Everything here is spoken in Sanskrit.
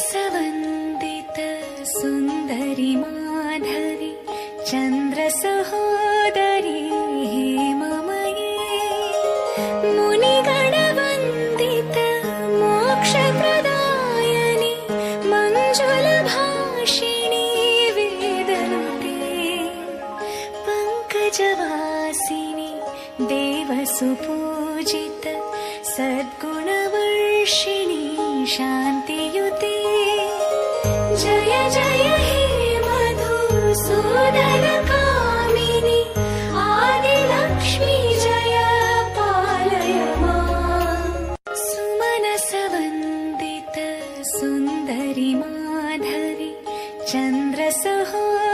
सुमनसवन्दित सुन्दरि माधवी चन्द्रसहोदरी हेममयी मुनिगणवन्दित मोक्षप्रदायिनि मञ्जुलभाषिणी वेदनुते पङ्कजवासिनि देवसुपूजित सद्गुणवर्षिणि शान्तियुते जय जय हे मधुसूदनकामिनि आदिलक्ष्मी जय पालय माम्। सुमनसवन्दित सुन्दरि माधवी चन्द्रसहोदरी